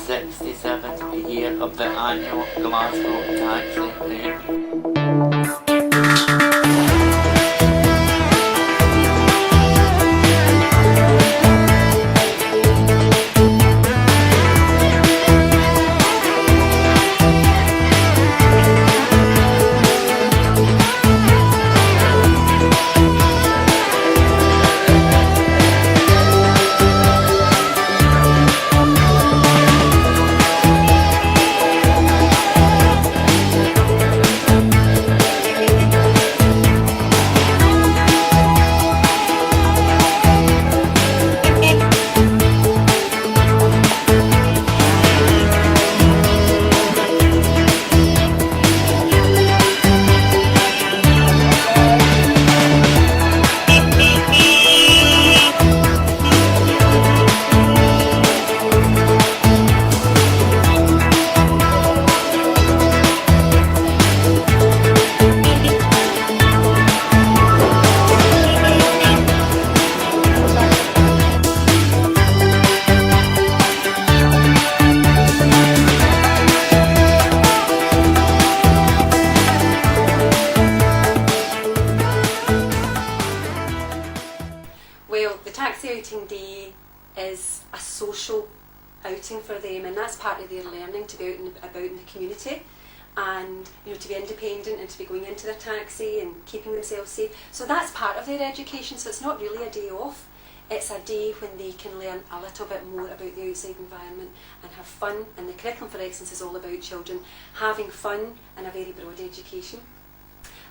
67th year of the annual Glasgow Taxi Day. Well, the taxi outing day is a social outing for them, and that's part of their learning, to be out and about in the community, and to be independent and to be going into their taxi and keeping themselves safe. So that's part of their education. So it's not really a day off. It's a day when they can learn a little bit more about the outside environment and have fun. And the curriculum for excellence is all about children having fun and a very broad education.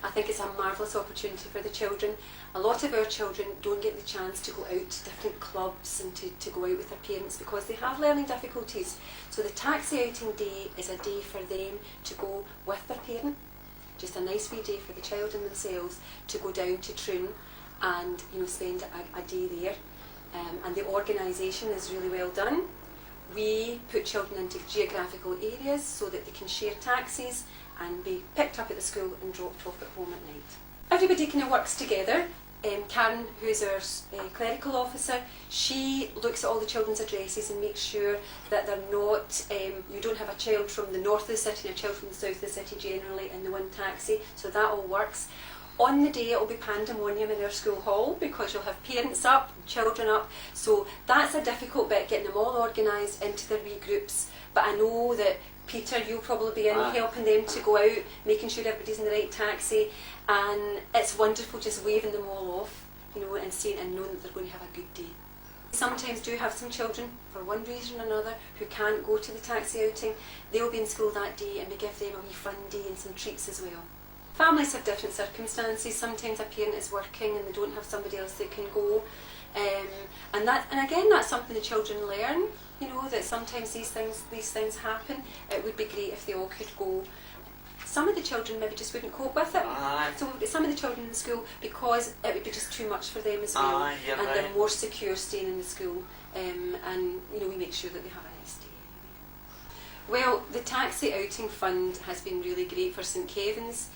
I think it's a marvellous opportunity for the children. A lot of our children don't get the chance to go out to different clubs and to go out with their parents because they have learning difficulties. So the taxi outing day is a day for them to go with their parent. Just a nice wee day for the child and themselves to go down to Troon and spend a day there. And the organisation is really well done. We put children into geographical areas so that they can share taxis and be picked up at the school and dropped off at home at night. Everybody kind of works together. Karen, who's our clerical officer, she looks at all the children's addresses and makes sure that they're not, you don't have a child from the north of the city and a child from the south of the city generally in the one taxi, so that all works. On the day it will be pandemonium in our school hall because you'll have parents up, children up, so that's a difficult bit, getting them all organised into their wee groups. But I know that Peter, you'll probably be in helping them to go out, making sure everybody's in the right taxi, and it's wonderful just waving them all off, and seeing and knowing that they're going to have a good day. Sometimes do have some children, for one reason or another, who can't go to the taxi outing. They'll be in school that day and we give them a wee fun day and some treats as well. Families have different circumstances. Sometimes a parent is working and they don't have somebody else that can go. And again, that's something the children learn, that sometimes these things happen. It would be great if they all could go. Some of the children maybe just wouldn't cope with it. So some of the children in the school, because it would be just too much for them as well, and they're more secure staying in the school. And we make sure that they have a nice day anyway. Well, the Taxi Outing Fund has been really great for St Kevin's.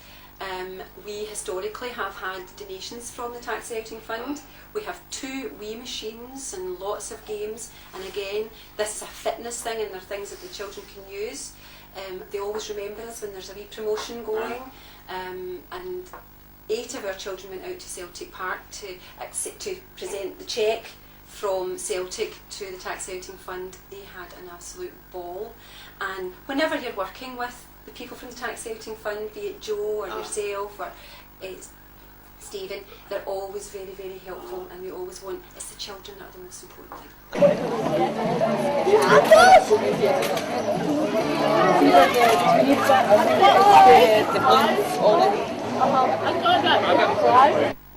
We historically have had donations from the Taxi Outing Fund. We have 2 wee machines and lots of games, and again, this is a fitness thing and they're things that the children can use. They always remember us when there's a wee promotion going, and 8 of our children went out to Celtic Park to present the cheque from Celtic to the Taxi Outing Fund. They had an absolute ball, and whenever you're working with the people from the Taxi Outing Fund, be it Joe or yourself or Stephen, they're always very, very helpful, and we always want, it's the children that are the most important thing.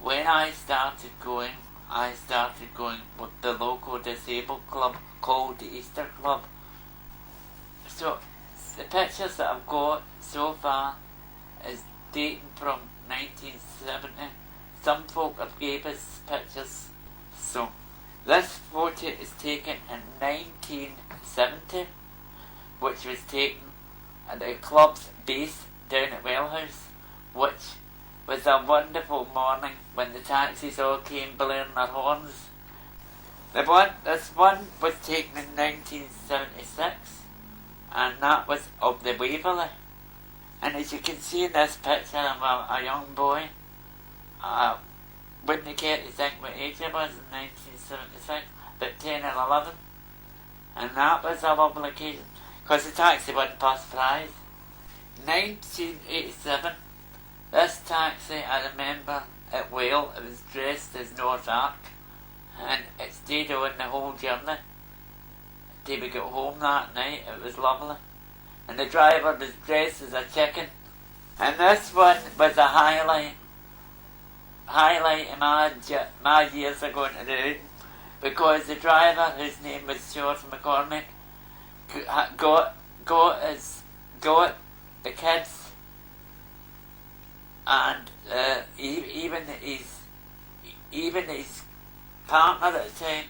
When I started going with the local disabled club called the Easter Club. So the pictures that I've got so far is dating from 1970. Some folk have gave us pictures. So this photo is taken in 1970, which was taken at the club's base down at Wellhouse, which was a wonderful morning when the taxis all came blowing their horns. This one was taken in 1976. and that was up the Waverley. And as you can see in this picture, I'm a young boy. Wouldn't you care to think what age I was in 1976? About 10 and 11. And that was a lovely occasion, because the taxi won first prize. 1987, this taxi, I remember, at Wales, it was dressed as Noah's Ark, and it stayed on the whole journey till we got home that night. It was lovely. And the driver was dressed as a chicken. And this one was a highlight in my years of going to the outing, because the driver, whose name was George McCormick, got the kids and even his partner at the time.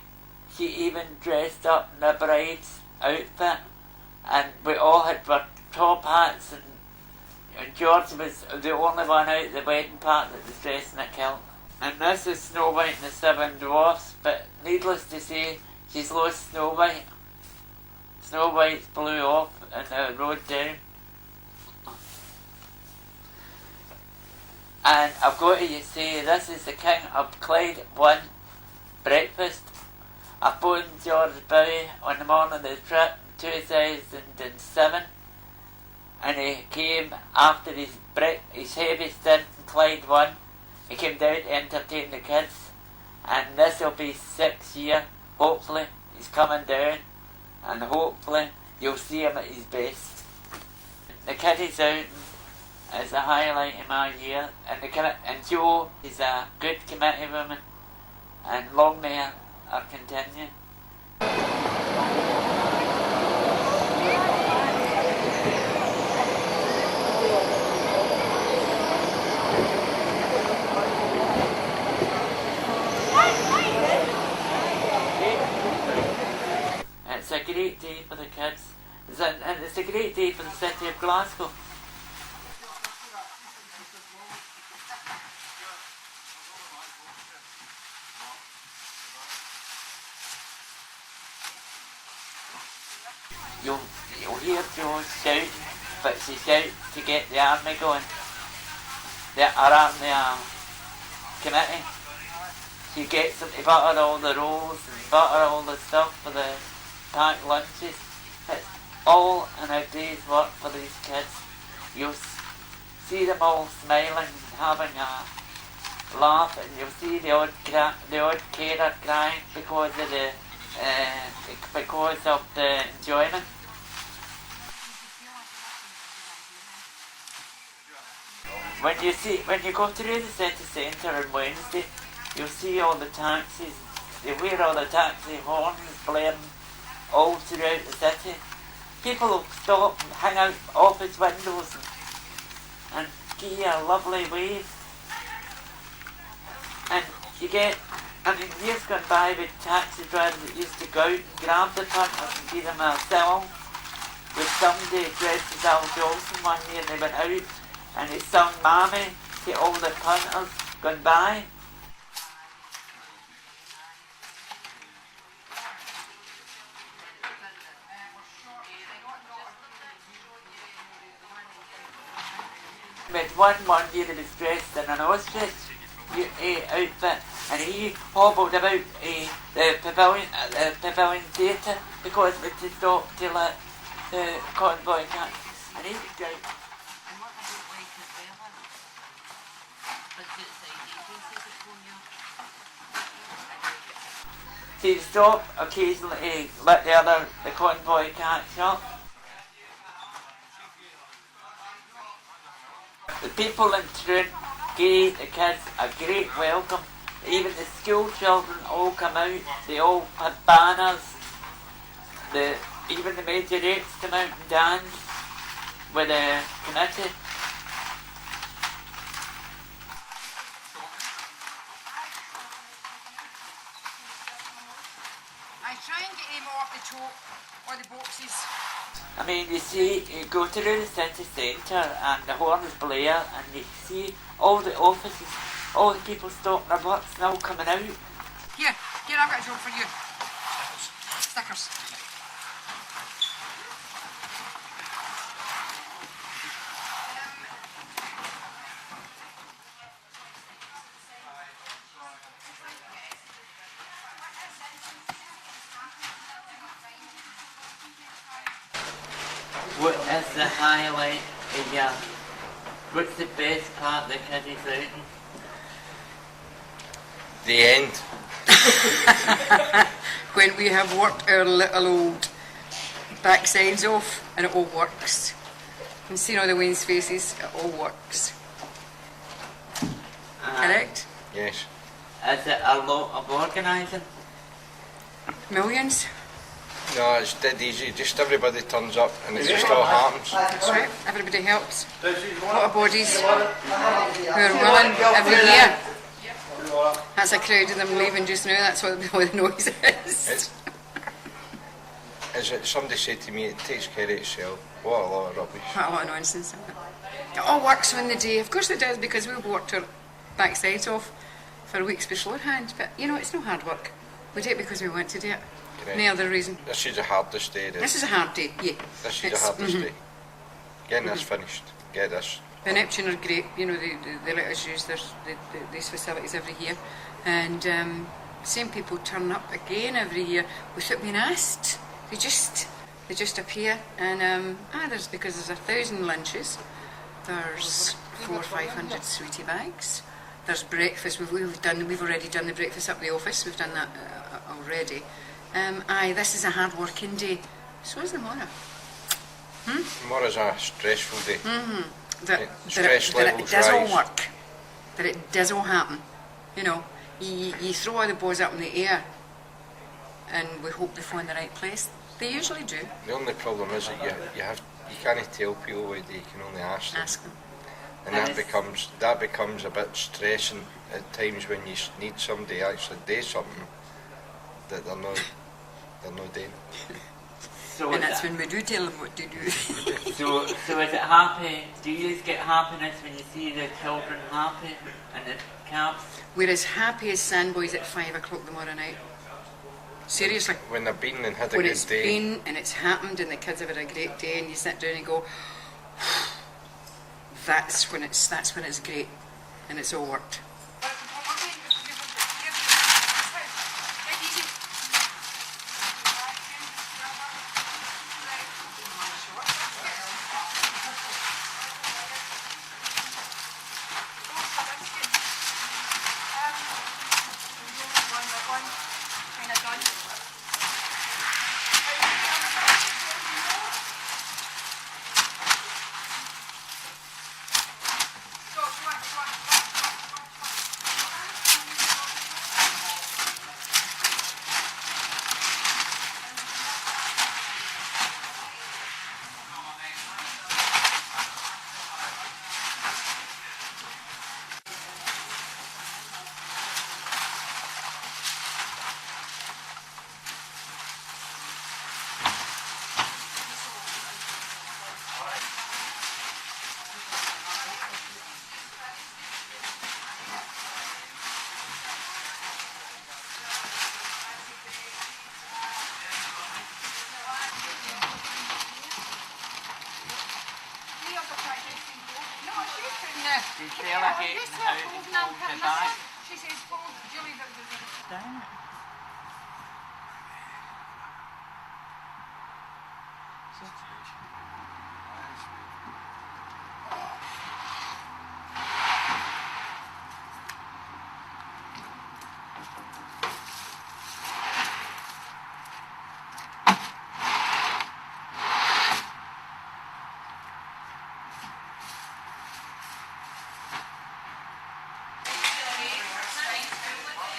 She even dressed up in the bride's outfit, and we all had our top hats, and George was the only one out at the wedding part that was dressed in a kilt. And this is Snow White and the Seven Dwarfs, but needless to say, she's lost Snow White. Snow White blew off on the road down. And I've got to say, this is the King of Clyde 1 breakfast. I phoned George Bowie on the morning of the trip, 2007, and he came after his heavy stint in Clyde 1. He came down to entertain the kids, and this will be 6 years. Hopefully he's coming down, and hopefully you'll see him at his best. The kiddies out is a highlight in my year, and Jo is a good committee woman, and long may her continue. It's a great day for the kids, and it's a great day for the city of Glasgow. You'll hear Jo shouting, but she shouts to get the army going. Our army committee. She gets them to butter all the rolls and butter all the stuff for the packed lunches. It's all in a day's work for these kids. You'll see them all smiling and having a laugh, and you'll see the odd carer crying because of the enjoyment. When you go through the city centre on Wednesday, you'll see all the taxis. They wear all the taxi horns blaring all throughout the city. People will stop and hang out office windows and give you a lovely wave. And you get, years gone by with taxi drivers that used to go out and grab the punters and give them a song. With somebody dressed as Al Johnson one year, and they went out and they sung Mammy to all the punters gone by. With one year he was dressed in an ostrich outfit, and he hobbled about the pavilion theatre because we had to stop to let the convoy catch, and he was great. So he'd stop occasionally to let the convoy catch up. The people in Troon gave the kids a great welcome. Even the school children all come out. They all had banners. Even the majorettes come out and dance with the committee. I try and get him off the top or the boxes. I mean, you see, you go through the city centre and the horns blare, and you see all the offices, all the people stopping their works now coming out. Here, I've got a job for you. Stickers. is the highlight of your... What's the best part of the kiddies outing? The end. When we have worked our little old backsides off and it all works. And seeing all the Wayne's faces, it all works. Correct? Yes. Is it a lot of organising? Millions. No, it's dead easy. Just everybody turns up and it just all happens. That's right. Everybody helps. A lot of bodies who are willing every year. That's a crowd of them leaving just now. That's what the noise is. As somebody said to me, it takes care of itself. What a lot of rubbish. Quite a lot of nonsense. It all works on the day. Of course it does, because we've worked our backsides off for weeks beforehand. But you know, it's no hard work. We do it because we want to do it. Correct. No other reason. This is the hardest day. This is a hard day, yeah. This is the hardest day. Getting this finished. Get this. The Neptune are great, you know, they let us use these facilities every year. And same people turn up again every year without being asked. They just appear. And because there's 1,000 lunches, there's 400 or 500 sweetie bags. There's breakfast. We've already done the breakfast up the office. We've done that already. This is a hard working day. So is the morrow. Tomorrow's a stressful day. That it does all work. That it does all happen. You know, you throw all the balls up in the air, and we hope they fall in the right place. They usually do. The only problem is that you can't tell people what you can only ask them. Ask them. And that becomes a bit stressing at times when you need somebody to actually do something that they're not doing. So And that's when we do tell them what to do. So is it happy? Do you get happiness when you see the children happy and the cabs? We're as happy as sandboys at 5 o'clock tomorrow night. Seriously. When they've been and had a When good it's day. been and it's happened and the kids have had a great day and you sit down and go, that's when it's great and it's all worked. She's delegating how to hold the bag. She says, hold, Julie, the Down.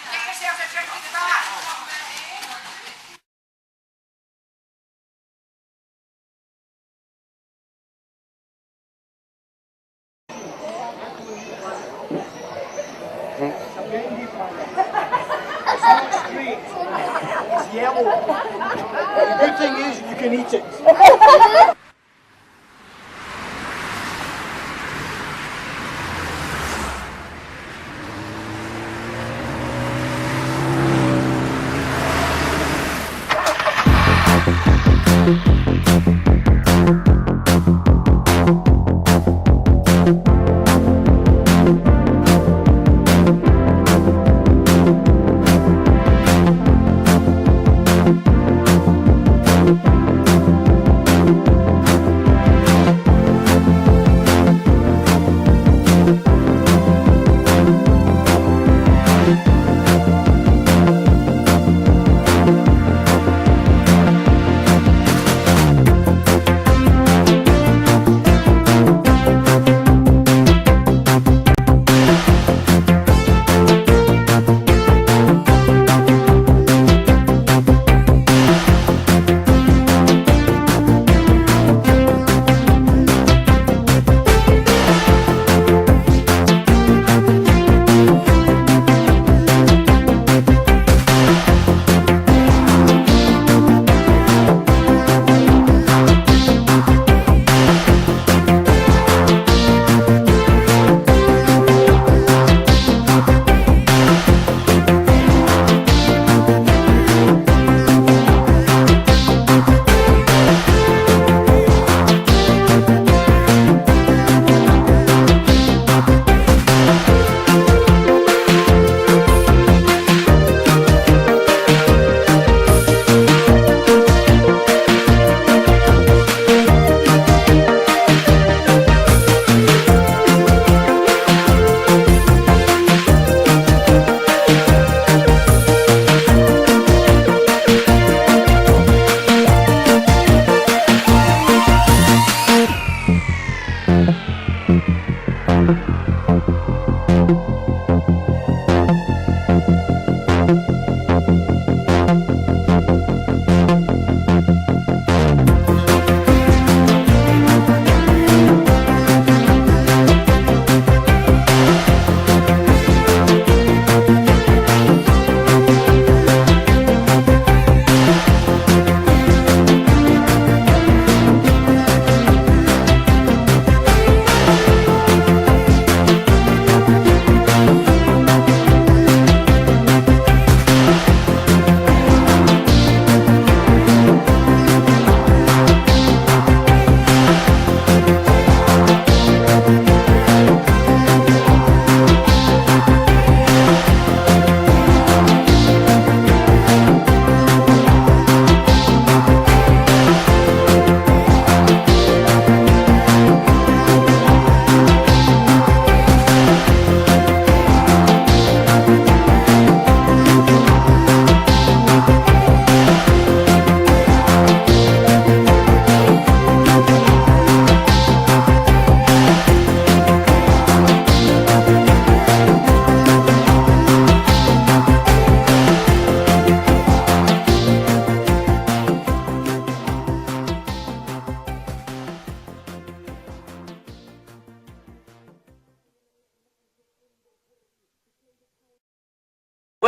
Get yourself a drink in the back. It's yellow. The good thing is you can eat it.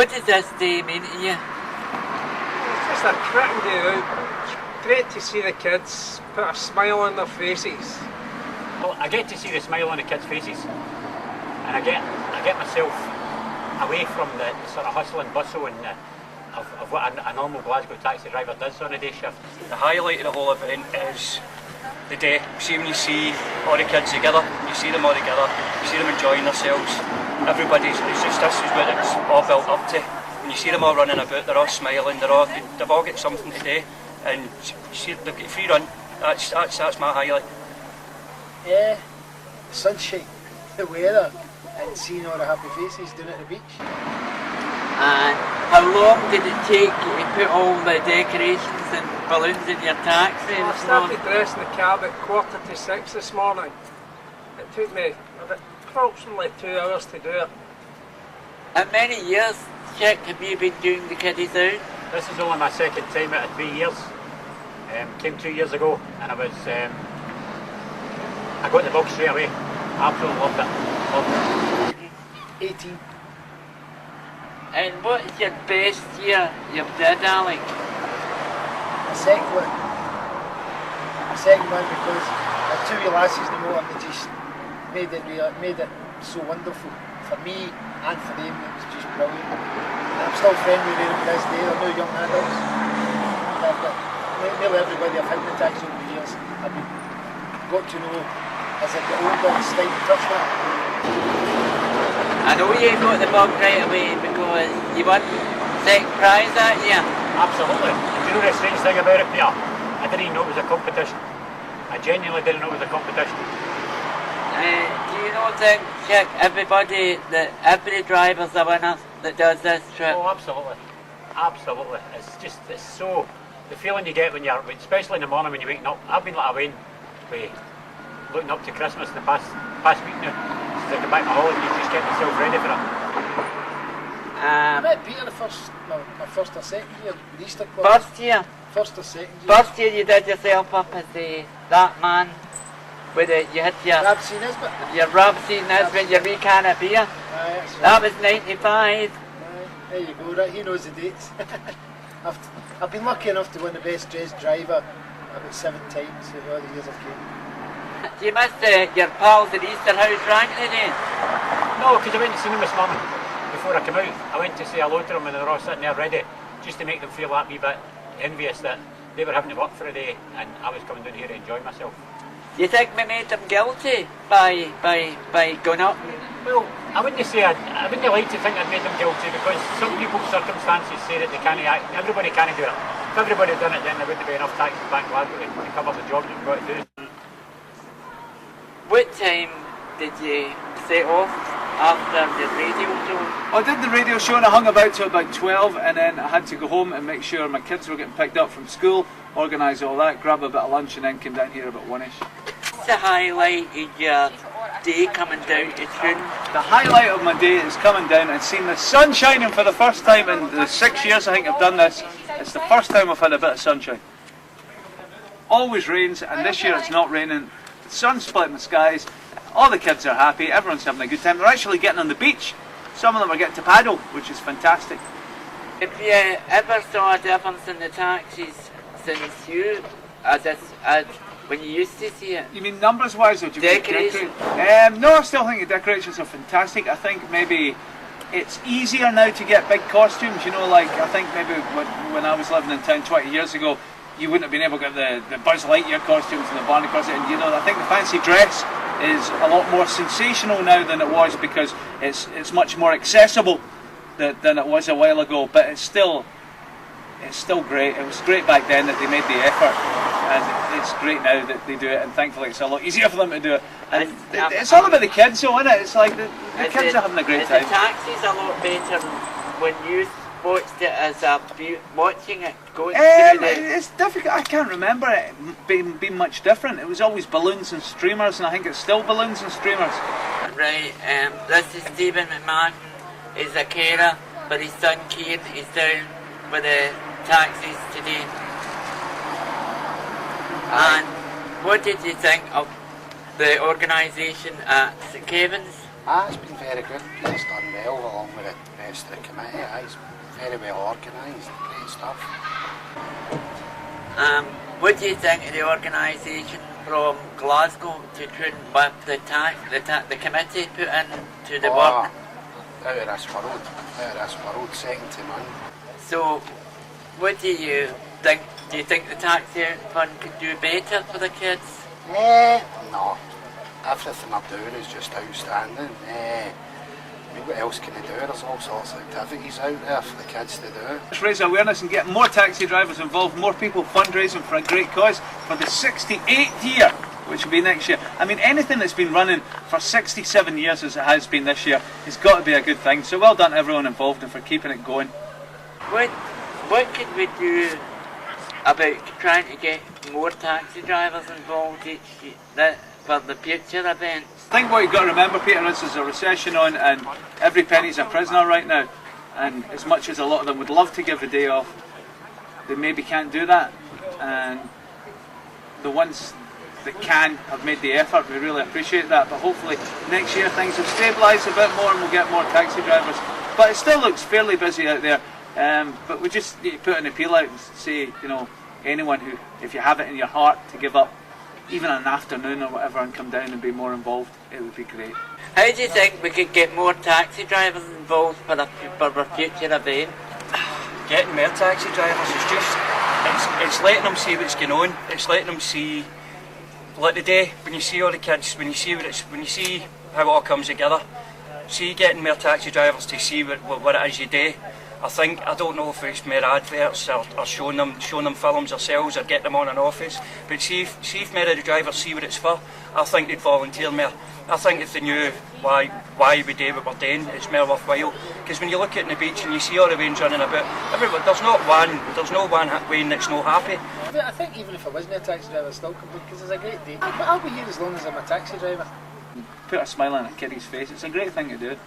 What does this day mean to you? It's just a cracking day out. It's great to see the kids put a smile on their faces. Well, I get to see the smile on the kids' faces, and I get myself away from the sort of hustle and bustle and of what a normal Glasgow taxi driver does on a day shift. The highlight of the whole event is the day. See, when you see all the kids together, you see them all together, you see them enjoying themselves. It's just this is what it's all built up to. When you see them all running about, they're all smiling, they've all got something to do, and you see they've got a free run. That's my highlight. Yeah, the sunshine, the weather, and seeing all the happy faces down at the beach. And how long did it take you to put all the decorations and balloons in your taxi? I started dressing the cab at 5:45 this morning. It took me approximately 2 hours to do it. How many years, Chick, have you been doing the kiddies out? This is only my second time out of 3 years. Came 2 years ago, and I got the bug straight away. Absolutely loved it. 18. And what is your best year you've did, Alec? A second one. A second one because the two wee lasses in the motor, they just made it so wonderful for me and for them. It was just brilliant. And I'm still friendly with them to this day. They're now young adults. Nearly everybody I've had in the taxi over the years I've got to know as I get older and start to touch that. I know you got the bug right away because you won second prize that year. Absolutely. Do you know the strange thing about it, Peter? I didn't even know it was a competition. I genuinely didn't know it was a competition. Do you know that, Chick, every driver's a winner that does this trip? Oh, absolutely. Absolutely. It's so, the feeling you get when you're, especially in the morning when you're waking up. I've been like a Wayne, looking up to Christmas the past week now. Since I got back to holiday, you just get yourself ready for it. I met Peter my first or second year with the Easter Club. First year? First or second year. First year you did yourself up as that man with you hit your Rabsy Nisbet. Your Robsy Nisbet, your wee can of beer. That's right. That was 95. There you go, right, he knows the dates. I've been lucky enough to win the best dressed driver about 7 times through all the years I've came. Do you miss your pals at Easter House drank today? No, because I went to see them this morning before I came out. I went to say hello to them and they were all sitting there ready, just to make them feel that wee bit envious that they were having to work for a day and I was coming down here to enjoy myself. Do you think we made them guilty by going up? Well, I wouldn't like to think I'd made them guilty because some people's circumstances say that they can't act. Everybody can't do it. If everybody had done it, then there wouldn't be enough taxis back in Glasgow to cover the job you've got to do. What time did you set off after the radio show? I did the radio show and I hung about till about 12 and then I had to go home and make sure my kids were getting picked up from school, organise all that, grab a bit of lunch and then come down here about 1ish. What's the highlight of your day coming down to Troon? The highlight of my day is coming down and seeing the sun shining for the first time in the 6 years I think I've done this. It's the first time I've had a bit of sunshine. Always rains and this year it's not raining. The sun's splitting the skies. All the kids are happy, everyone's having a good time. They're actually getting on the beach. Some of them are getting to paddle, which is fantastic. Have you ever saw a difference in the taxis since you, as when you used to see it? You mean numbers wise or do you mean Decorations? No, I still think the decorations are fantastic. I think maybe it's easier now to get big costumes, you know, like I think maybe when I was living in town 20 years ago, you wouldn't have been able to get the Buzz Lightyear costumes and the Barney costumes. And you know, I think the fancy dress is a lot more sensational now than it was because it's much more accessible than it was a while ago. But it's still great. It was great back then that they made the effort, and it's great now that they do it. And thankfully, it's a lot easier for them to do it. And it's all about the kids, so isn't it? It's like the kids are having a great time. The taxis a lot better when you watched it as watching it going through the... It's difficult. I can't remember it being much different. It was always balloons and streamers, and I think it's still balloons and streamers. Right, this is Stephen McMahon. He's a carer for his son Keane. He's down with the taxis today. And what did you think of the organisation at St Kevin's? It's been very good. Peter's done well along with the rest of the committee. It's very well organised. Great stuff. What do you think of the organisation from Glasgow to Troon with the committee put in to the work? Out of this world. Out of this world, second to none. So, what do you think? Do you think the taxi fund could do better for the kids? No. Everything they're doing is just outstanding. I mean, what else can they do? There's all sorts of activities out there for the kids to do. Let's raise awareness and get more taxi drivers involved, more people fundraising for a great cause for the 68th year, which will be next year. I mean, anything that's been running for 67 years as it has been this year has got to be a good thing. So well done to everyone involved and for keeping it going. What can we do about trying to get more taxi drivers involved each year for the future events? I think what you've got to remember, Peter, is there's a recession on and every penny's a prisoner right now. And as much as a lot of them would love to give a day off, they maybe can't do that. And the ones that can have made the effort. We really appreciate that. But hopefully next year things have stabilised a bit more and we'll get more taxi drivers. But it still looks fairly busy out there. But we just need to put an appeal out and say, you know, anyone who, if you have it in your heart to give up even an afternoon or whatever and come down and be more involved, it would be great. How do you think we could get more taxi drivers involved for a future event? Getting more taxi drivers is just, it's letting them see what's going on. It's letting them see, like today, when you see all the kids, when you see how it all comes together, see getting more taxi drivers to see what it is you do. I don't know if it's more adverts or showing them films ourselves or get them on an office, but see if more of the drivers see what it's for, I think they'd volunteer more. I think if they knew why we do what we're doing, it's more worthwhile. Because when you look at the beach and you see all the wains running about, everyone, there's no one wain that's not happy. I think even if I wasn't a taxi driver, I'd still complete because it's a great day. But I'll be here as long as I'm a taxi driver. Put a smile on a kiddie's face. It's a great thing to do.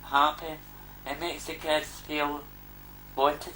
Happy. It makes the kids feel wanted.